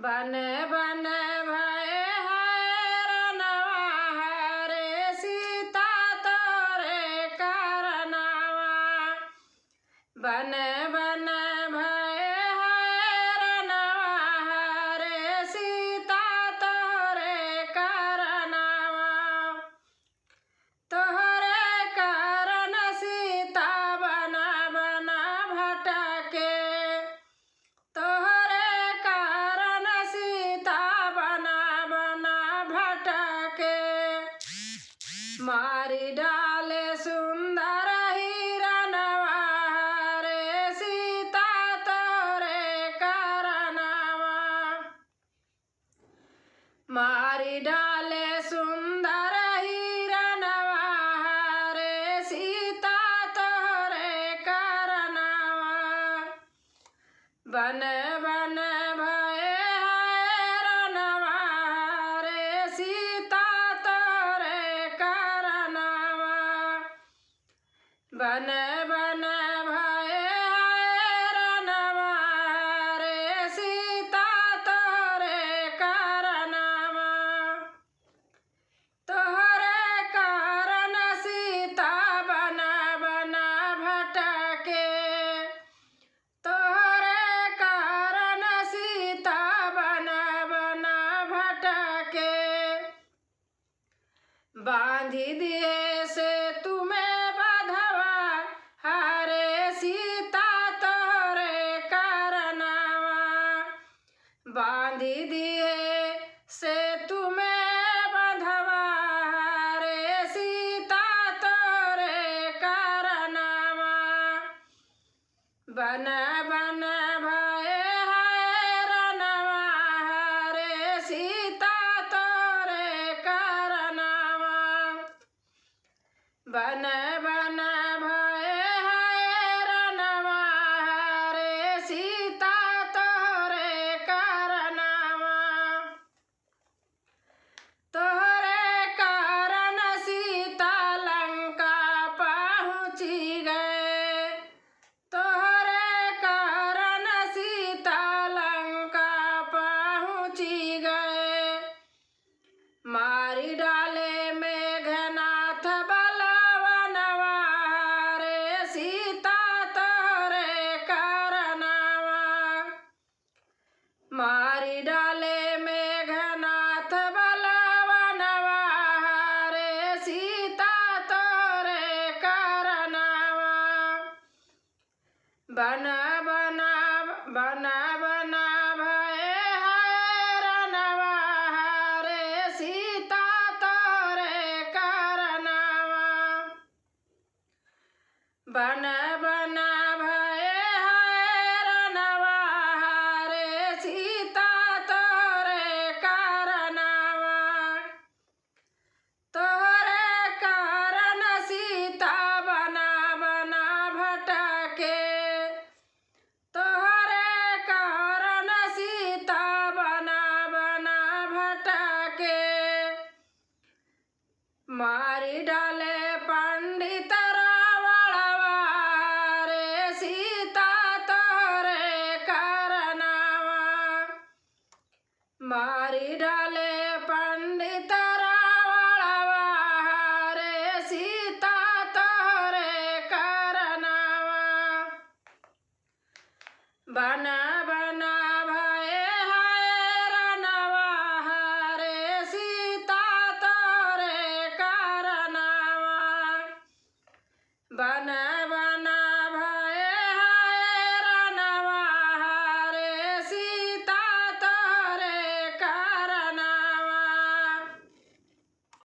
बन बन भय हरनवा हरे सीता तोरे करनवा। बन बन भय हरनवा हरे सीता तोरे करनवा। तोहरे कारण सीता बन बन भटके। तोहरे कारण सीता बन बन भटके। मारी डाले सुंदर हिरनवा हरे सीता तोरे करनवा। मारी डाले सुंदर हिरनवा हरे सीता तोरे करनवा। बन बन भय हरनवा हरे सीता तोरे करनवा। बन बन भय हरनवा हरे सीता तोरे करनवा। तोहरे कारण सीता बन बन भटके। तोहरे कारण सीता बन बन भटके। बांधी दिए से तुम्हें बधवा हरे सीता तोरे करनवा। बांधी दिए से तुम्हें बधवा हरे सीता तोरे करनवा। बन बन भय हरनवा हरे सीता तोरे करनवा। बन बन भय हरनवा हरे सीता तोरे करनवा। तोहरे कारण सीता लंका पहुँची गए। तोहरे कारण सीता लंका पहुँची गए। मारी डाले मेघनाथ बलवनवा हरे सीता तोरे करनवा। मारी डाले मेघनाथ बलवनवा हरे सीता तोरे करनवा। बन बन बन बन भय हरनवा हरे सीता तोरे करनवा। बन बन भय हरनवा हरे सीता तोरे करनवा। तोहरे कारण सीता बन बन भटके। तोहरे कारण सीता बन बन भटके। मारी डाले पंडित रावणवा हरे सीता तोरे करनवा। मारी डाले